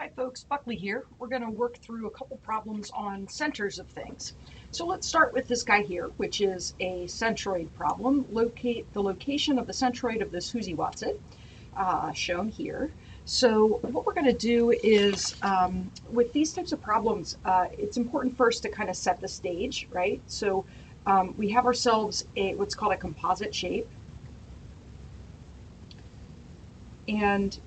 Hi folks, Buckley here. We're going to work through a couple problems on centers of things. So let's start with this guy here, which is a centroid problem. Locate the location of the centroid of this Who's What's It, shown here. So what we're going to do is, with these types of problems, it's important first to kind of set the stage, right? So we have ourselves what's called a composite shape. And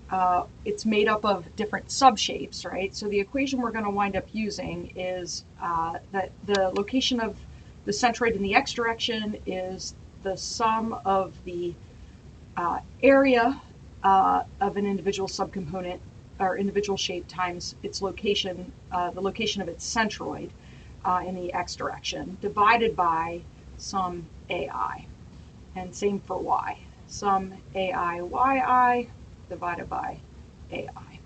it's made up of different subshapes, right? So the equation we're going to wind up using is that the location of the centroid in the x direction is the sum of the area of an individual subcomponent or individual shape times its location, the location of its centroid in the x direction, divided by some ai. And same for y. Sum ai yi divided by ai.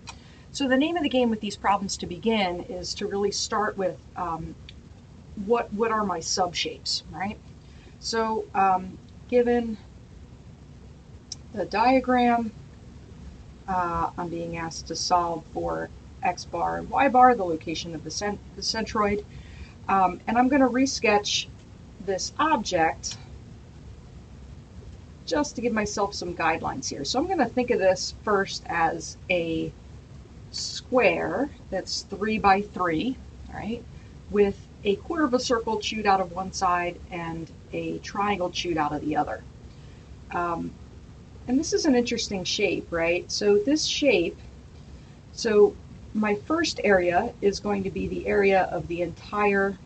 So the name of the game with these problems to begin is to really start with what are my subshapes, right? So given the diagram, I'm being asked to solve for x bar and y bar, the location of the centroid, and I'm going to resketch this object just to give myself some guidelines here. So I'm going to think of this first as a square that's 3 by 3, right, with a quarter of a circle chewed out of one side and a triangle chewed out of the other. And this is an interesting shape, right? So this shape, so my first area is going to be the area of the entire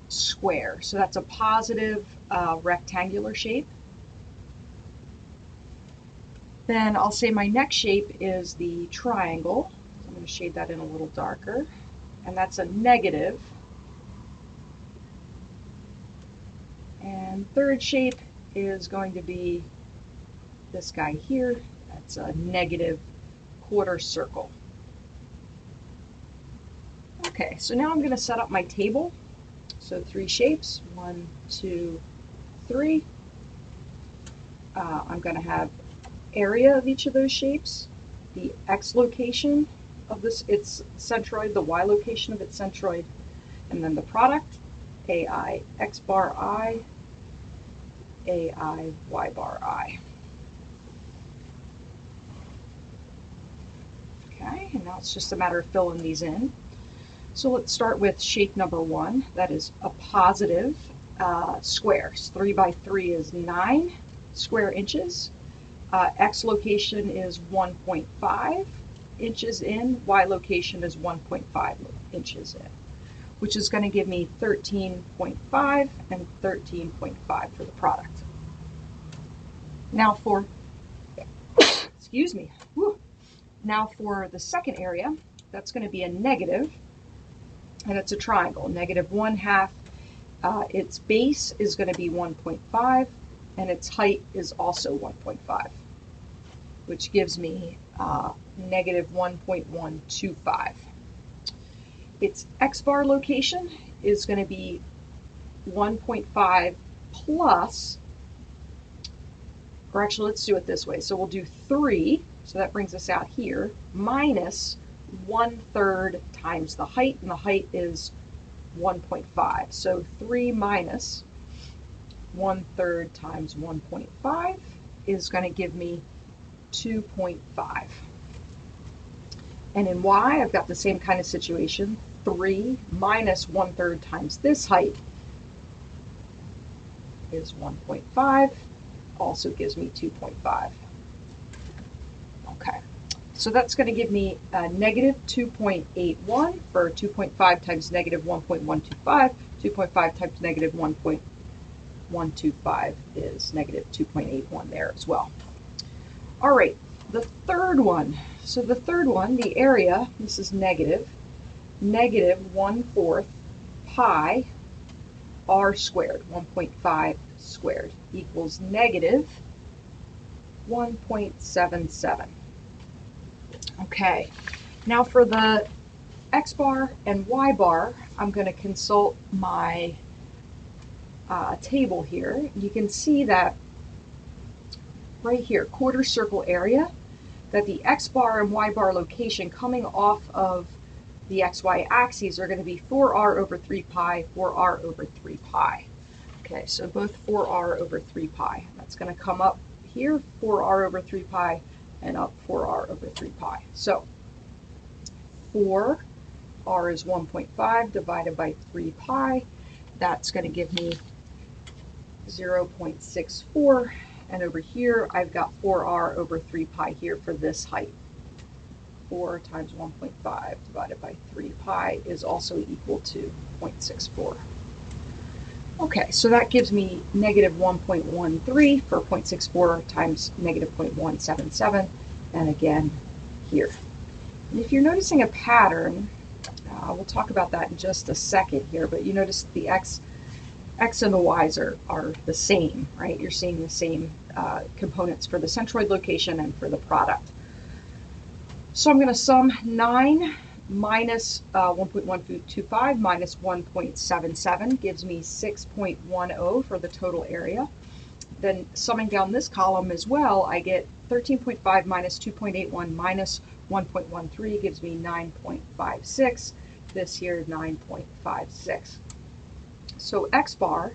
square. So that's a positive rectangular shape. Then I'll say my next shape is the triangle. So I'm going to shade that in a little darker. And that's a negative. And third shape is going to be this guy here. That's a negative quarter circle. Okay, so now I'm going to set up my table. So 3 shapes, 1, 2, 3. I'm going to have area of each of those shapes, the x location of its centroid, the y location of its centroid, and then the product, ai x bar I, ai y bar I. Okay, and now it's just a matter of filling these in. So let's start with shape number 1. That is a positive square. 3 by 3 is 9 square inches. X location is 1.5 inches in. Y location is 1.5 inches in, which is going to give me 13.5 and 13.5 for the product. Now for, excuse me, now for the second area, that's going to be a negative. And it's a triangle, negative 1/2. Its base is going to be 1.5, and its height is also 1.5, which gives me negative 1.125. Its x bar location is going to be 1.5 plus, or actually let's do it this way. So we'll do 3, so that brings us out here, minus 1/3 times the height, and the height is 1.5. So 3 minus 1/3 times 1.5 is going to give me 2.5. And in y, I've got the same kind of situation. 3 minus 1/3 times this height is 1.5, also gives me 2.5. Okay. So that's going to give me negative 2.81 for 2.5 times negative 1.125. 2.5 times negative 1.125 is negative 2.81 there as well. All right, the third one. So the third one, the area, this is negative 1/4 pi r squared, 1.5 squared, equals negative 1.77. Okay, now for the x bar and y bar, I'm going to consult my table here. You can see that right here, quarter circle area, that the x bar and y bar location coming off of the xy axes are going to be 4r over 3 pi, 4r over 3 pi. Okay, so both 4r over 3 pi. That's going to come up here, 4r over 3 pi, and up 4r over 3 pi. So 4r is 1.5 divided by 3 pi. That's going to give me 0.64. And over here, I've got 4r over 3 pi here for this height. 4 times 1.5 divided by 3 pi is also equal to 0.64. Okay, so that gives me negative 1.13 for 0.64 times negative 0.177, and again here. And if you're noticing a pattern, we'll talk about that in just a second here, but you notice the x and the y's are the same, right? You're seeing the same components for the centroid location and for the product. So I'm going to sum 9 minus 1.125 minus 1.77 gives me 6.10 for the total area. Then summing down this column as well, I get 13.5 minus 2.81 minus 1.13 gives me 9.56. This here, 9.56. So x bar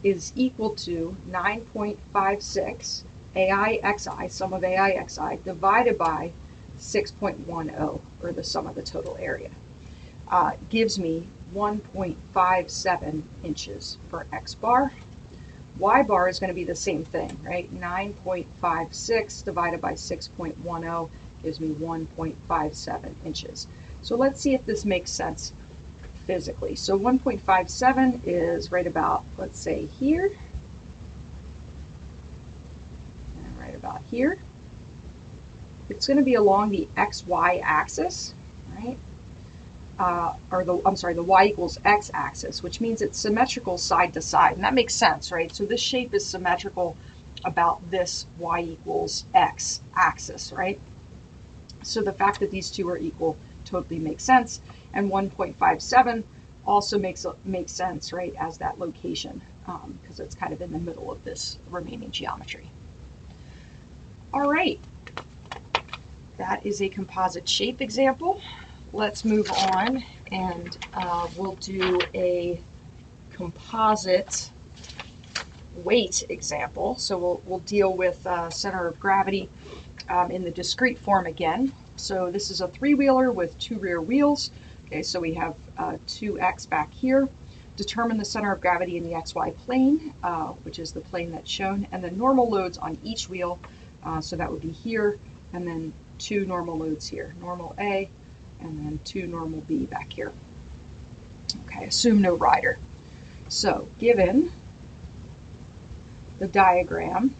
is equal to 9.56 AIXI, sum of AIXI, divided by 6.10, or the sum of the total area. Gives me 1.57 inches for x bar. Y bar is going to be the same thing, right? 9.56 divided by 6.10 gives me 1.57 inches. So let's see if this makes sense physically. So 1.57 is right about, let's say here, and right about here. It's going to be along the xy axis, right? The y equals x axis, which means it's symmetrical side to side. And that makes sense, right? So this shape is symmetrical about this y equals x axis, right? So the fact that these two are equal totally makes sense. And 1.57 also makes sense, right, as that location, because it's kind of in the middle of this remaining geometry. All right. That is a composite shape example. Let's move on, and we'll do a composite weight example. So we'll deal with center of gravity in the discrete form again. So this is a three-wheeler with two rear wheels. Okay, so we have 2x back here. Determine the center of gravity in the xy plane, which is the plane that's shown, and the normal loads on each wheel. So that would be here, and then 2 normal loads here, normal A, and then 2 normal B back here. Okay, assume no rider. So given the diagram,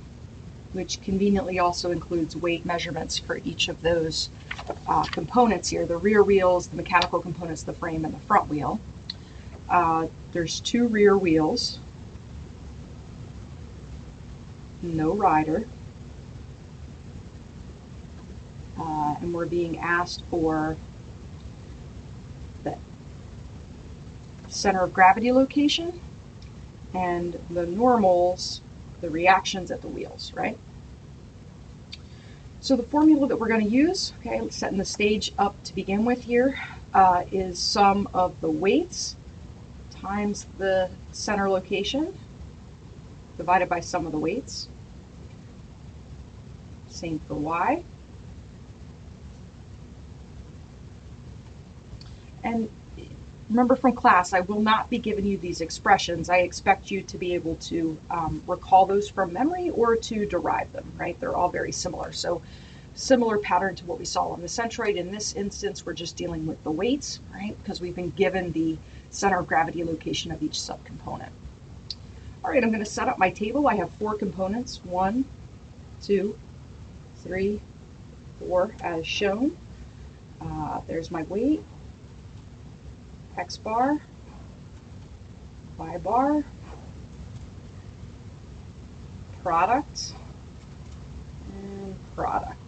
which conveniently also includes weight measurements for each of those components here, the rear wheels, the mechanical components, the frame, and the front wheel. There's 2 rear wheels, no rider, and we're being asked for the center of gravity location and the normals, the reactions at the wheels, right? So the formula that we're going to use, okay, setting the stage up to begin with here, is sum of the weights times the center location divided by sum of the weights. Same for y. And remember from class, I will not be giving you these expressions. I expect you to be able to recall those from memory or to derive them, right? They're all very similar. So similar pattern to what we saw on the centroid. In this instance, we're just dealing with the weights, right? Because we've been given the center of gravity location of each subcomponent. All right, I'm going to set up my table. I have 4 components, 1, 2, 3, 4, as shown. There's my weight, x bar, y bar, product, and product.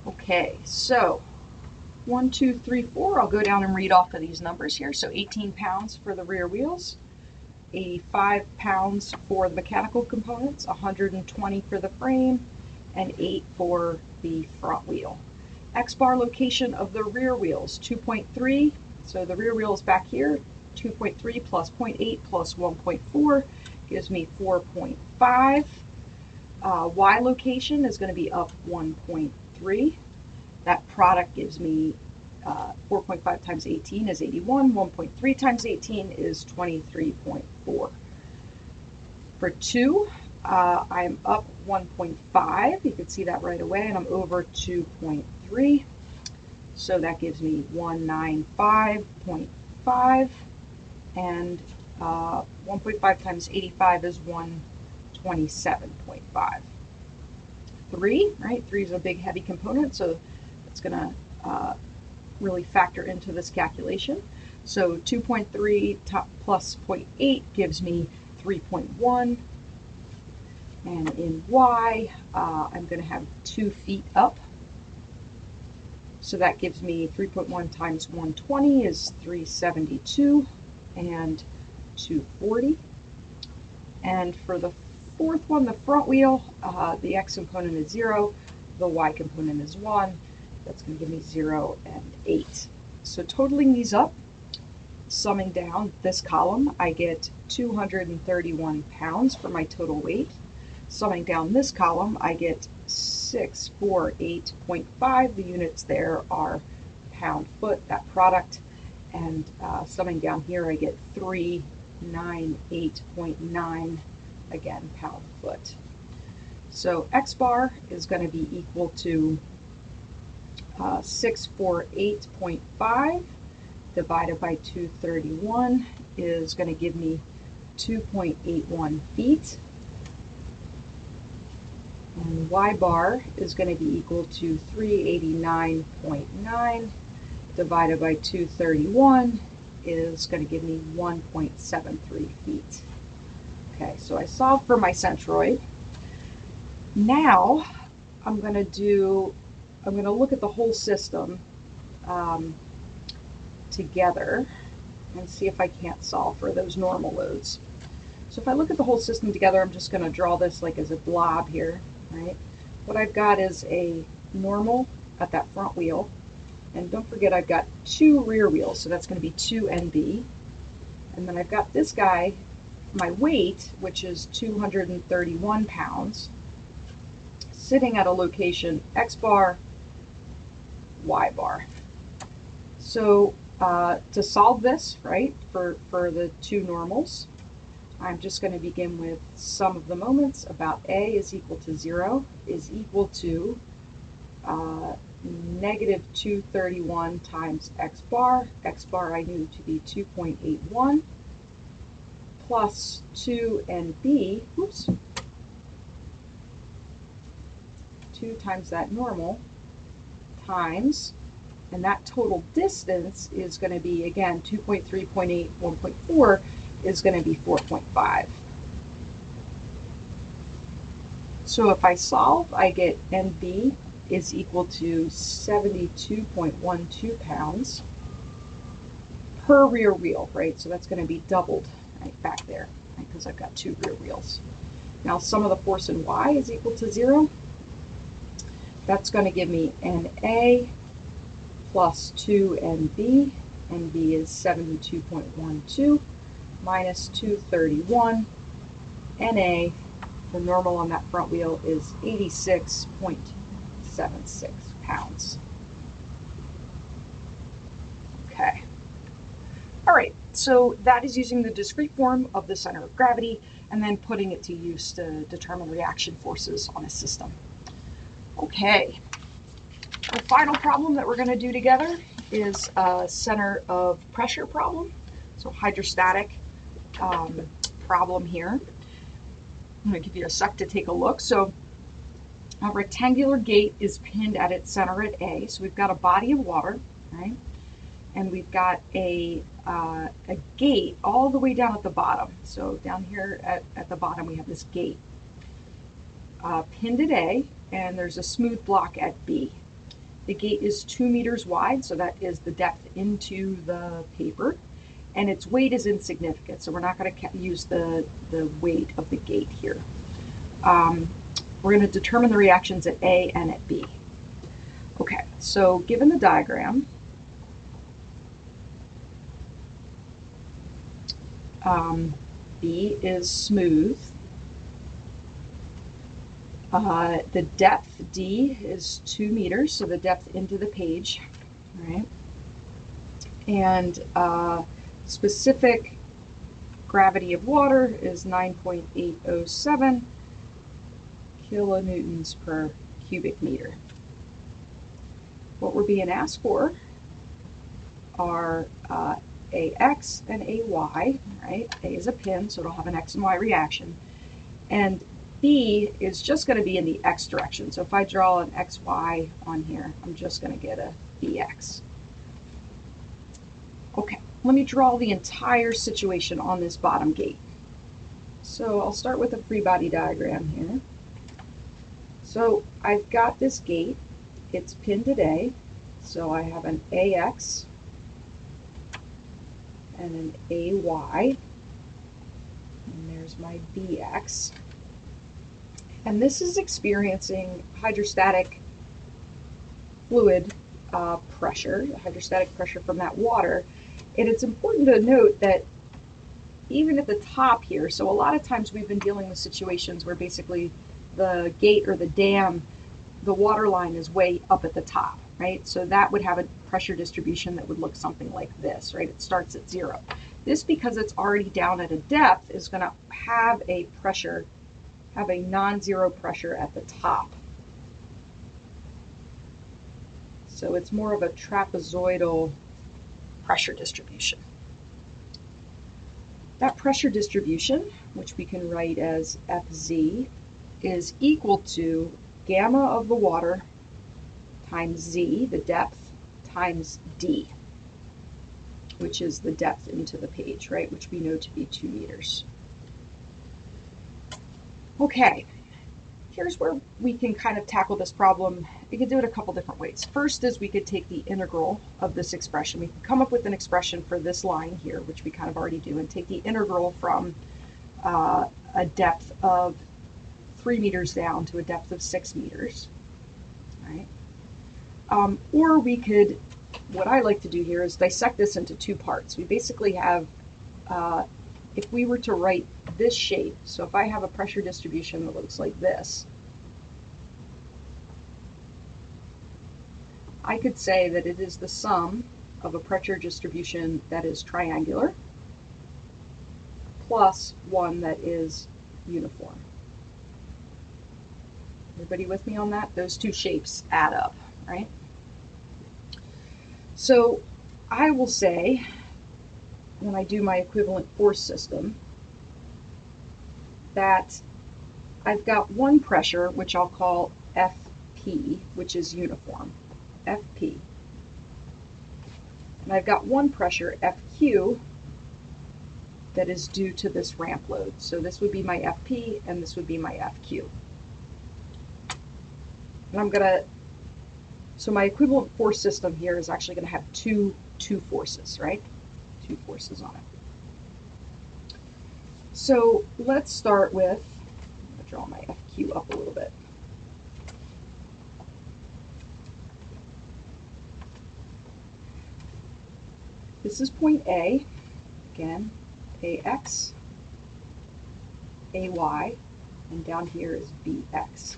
Okay, so 1, 2, 3, 4. I'll go down and read off of these numbers here. So 18 pounds for the rear wheels, 85 pounds for the mechanical components, 120 for the frame, and 8 for the front wheel. X-bar location of the rear wheels, 2.3. So the rear wheel is back here. 2.3 plus 0.8 plus 1.4 gives me 4.5. Y location is going to be up 1.3. That product gives me 4.5 times 18 is 81. 1.3 times 18 is 23.4. For 2, I'm up 1.5. You can see that right away, and I'm over 2.3. So that gives me 195.5. And 1.5 times 85 is 127.5. 3, right? 3 is a big heavy component, so it's going to really factor into this calculation. So 2.3 plus 0.8 gives me 3.1. And in Y, I'm going to have 2 feet up. So that gives me 3.1 times 120 is 372 and 240. And for the fourth one, the front wheel, the X component is 0, the Y component is 1. That's going to give me 0 and 8. So totaling these up, summing down this column, I get 231 pounds for my total weight. Summing down this column, I get 648.5. The units there are pound-foot, that product. And summing down here, I get 398.9, again, pound-foot. So X-bar is going to be equal to 648.5 divided by 231 is going to give me 2.81 feet. And Y bar is going to be equal to 389.9 divided by 231 is going to give me 1.73 feet. Okay, so I solved for my Centroid. Now I'm going to look at the whole system together and see if I can't solve for those normal loads. So if I look at the whole system together, I'm just going to draw this like as a blob here, right? What I've got is a normal at that front wheel, and don't forget I've got 2 rear wheels, so that's going to be 2 NB. And then I've got this guy, my weight, which is 231 pounds, sitting at a location X bar, Y bar. So to solve this, right, for the 2 normals, I'm just going to begin with sum of the moments. About A is equal to 0 is equal to negative 231 times X bar. X bar I knew to be 2.81 plus 2 NB, oops, 2 times that normal times, and that total distance is going to be, again, 2.3, 0.8, 1.4 is going to be 4.5. So if I solve, I get NB is equal to 72.12 pounds per rear wheel, right? So that's going to be doubled right back there, right? Because I've got 2 rear wheels. Now sum of the force in Y is equal to 0. That's going to give me NA plus 2 NB. NB is 72.12 minus 231. NA, the normal on that front wheel, is 86.76 pounds. Okay. All right, so that is using the discrete form of the center of gravity and then putting it to use to determine reaction forces on a system. Okay, our final problem that we're going to do together is a center of pressure problem, so hydrostatic problem here. I'm going to give you a sec to take a look. So a rectangular gate is pinned at its center at A. So we've got a body of water, right? And we've got a gate all the way down at the bottom. So down here at the bottom we have this gate pinned at A, and there's a smooth block at B. The gate is 2 meters wide, so that is the depth into the paper. And its weight is insignificant, so we're not going to use the weight of the gate here. We're going to determine the reactions at A and at B. Okay, so given the diagram, B is smooth. The depth, D, is 2 meters, so the depth into the page, right? And specific gravity of water is 9.807 kilonewtons per cubic meter. What we're being asked for are AX and AY, right? A is a pin, so it'll have an X and Y reaction. And B is just going to be in the X direction. So if I draw an XY on here, I'm just going to get a BX. Okay, let me draw the entire situation on this bottom gate. So I'll start with a free body diagram here. So I've got this gate. It's pinned at A. So I have an AX and an AY. And there's my BX. And this is experiencing hydrostatic fluid pressure, hydrostatic pressure from that water. And it's important to note that even at the top here, so a lot of times we've been dealing with situations where basically the gate or the dam, the water line is way up at the top, right? So that would have a pressure distribution that would look something like this, right? It starts at 0. This, because it's already down at a depth, is going to have a pressure, have a non-zero pressure at the top. So it's more of a trapezoidal pressure distribution. That pressure distribution, which we can write as Fz, is equal to gamma of the water times Z, the depth, times D, which is the depth into the page, right, which we know to be 2 meters. Okay, here's where we can kind of tackle this problem. We could do it a couple different ways. First is we could take the integral of this expression. We can come up with an expression for this line here, which we kind of already do, and take the integral from a depth of 3 meters down to a depth of 6 meters, right? Or we could, what I like to do here is dissect this into 2 parts. We basically have, if we were to write this shape, so if I have a pressure distribution that looks like this, I could say that it is the sum of a pressure distribution that is triangular plus one that is uniform. Everybody with me on that? Those 2 shapes add up, right? So I will say, when I do my equivalent force system, that I've got one pressure, which I'll call Fp, which is uniform, Fp. And I've got one pressure, Fq, that is due to this ramp load. So this would be my Fp, and this would be my Fq. And I'm going to, so my equivalent force system here is actually going to have two forces, right? 2 forces on it. So let's start with, I'm going to draw my Fq up a little bit. This is point A, again, AX, AY, and down here is BX.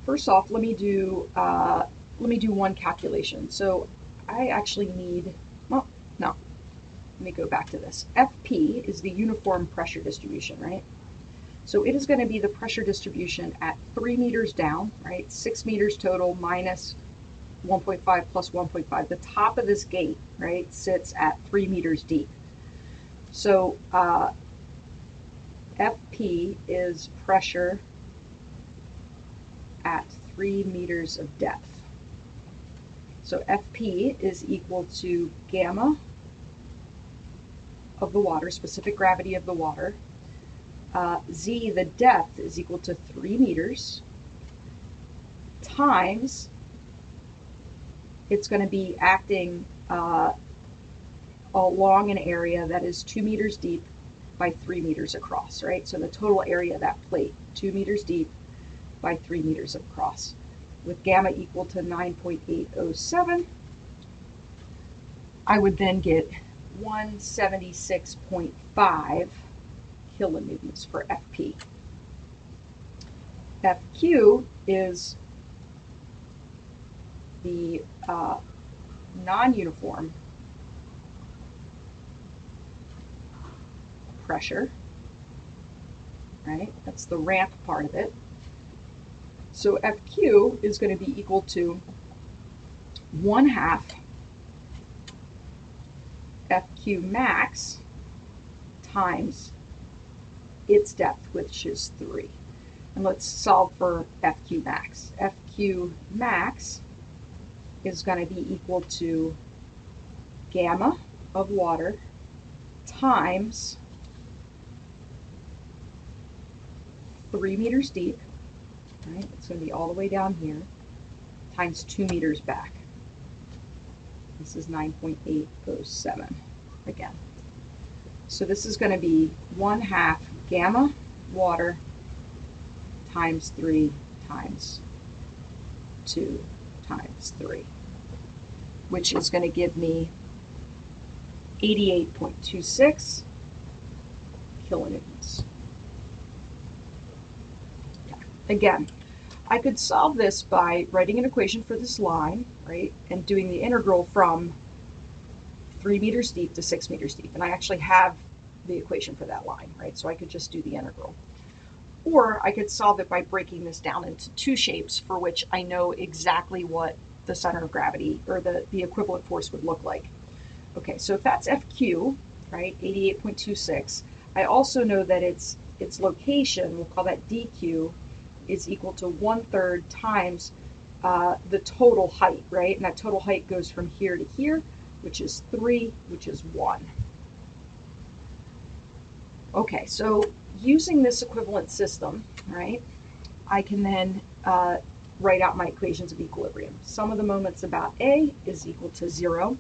First off, let me do one calculation. So I actually need, well, no, let me go back to this. Fp is the uniform pressure distribution, right? So it is going to be the pressure distribution at 3 meters down, right? 6 meters total minus 1.5 plus 1.5. The top of this gate, right, sits at 3 meters deep. So Fp is pressure at 3 meters of depth. So Fp is equal to gamma of the water, specific gravity of the water. Z, the depth, is equal to 3 meters times it's going to be acting along an area that is 2 meters deep by 3 meters across, right? So the total area of that plate, 2 meters deep by 3 meters across, with gamma equal to 9.807, I would then get 176.5 kilonewtons for FP. FQ is the non-uniform pressure, right? That's the ramp part of it. So FQ is going to be equal to 1/2 FQ max times its depth, which is 3. And let's solve for FQ max. FQ max is going to be equal to gamma of water times 3 meters deep, right? It's going to be all the way down here, times 2 meters back. This is 9.807 again. So this is going to be 1/2 gamma water times 3 times 2 times 3, which is going to give me 88.26 kilonewtons. Again, I could solve this by writing an equation for this line, right, and doing the integral from 3 meters deep to 6 meters deep. And I actually have the equation for that line, right? So I could just do the integral. Or I could solve it by breaking this down into 2 shapes for which I know exactly what the center of gravity or the equivalent force would look like. Okay, so if that's FQ, right, 88.26, I also know that its location, we'll call that DQ, is equal to 1/3 times the total height, right? And that total height goes from here to here, which is 3, which is 1. Okay, so using this equivalent system, right, I can then write out my equations of equilibrium. Sum of the moments about A is equal to 0.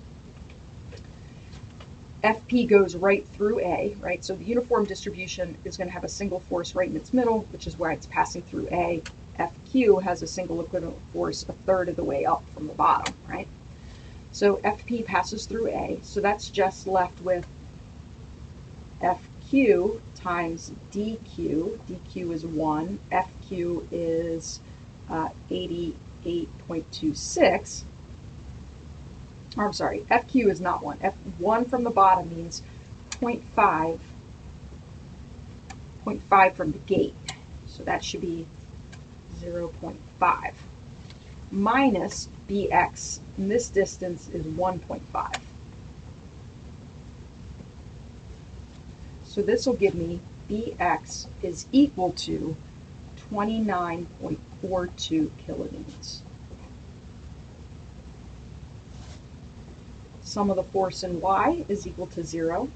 FP goes right through A, right? So the uniform distribution is going to have a single force right in its middle, which is why it's passing through A. FQ has a single equivalent force 1/3 of the way up from the bottom, right? So FP passes through A, so that's just left with FQ times DQ. DQ is 1, FQ is 88.26. I'm sorry, FQ is not 1. F1 from the bottom means 0.5 from the gate. So that should be 0.5 minus BX, and this distance is 1.5. So this will give me BX is equal to 29.42 kilonewtons. Sum of the force in Y is equal to 0.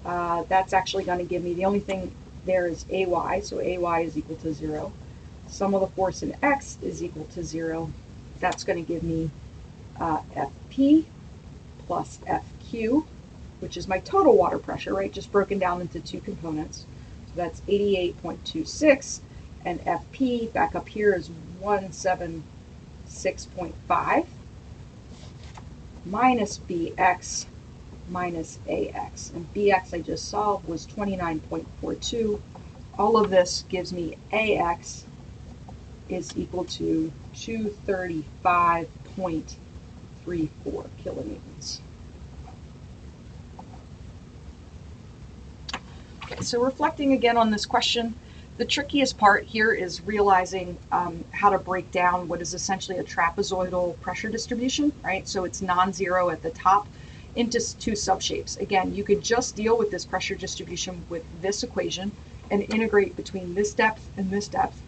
That's actually going to give me, the only thing there is AY, so AY is equal to 0. Sum of the force in X is equal to 0. That's going to give me FP plus FQ, which is my total water pressure, right, just broken down into 2 components. So that's 88.26, and FP back up here is 176.5. minus BX minus AX. And BX I just solved was 29.42. All of this gives me AX is equal to 235.34 kilonewtons. Okay, so reflecting again on this question, the trickiest part here is realizing how to break down what is essentially a trapezoidal pressure distribution, right? So it's non-zero at the top into 2 subshapes. Again, you could just deal with this pressure distribution with this equation and integrate between this depth and this depth.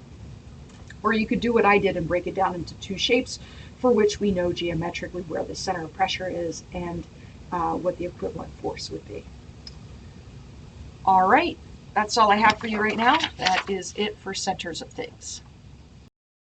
Or you could do what I did and break it down into 2 shapes for which we know geometrically where the center of pressure is and what the equivalent force would be. All right. That's all I have for you right now. That is it for Centers of Things.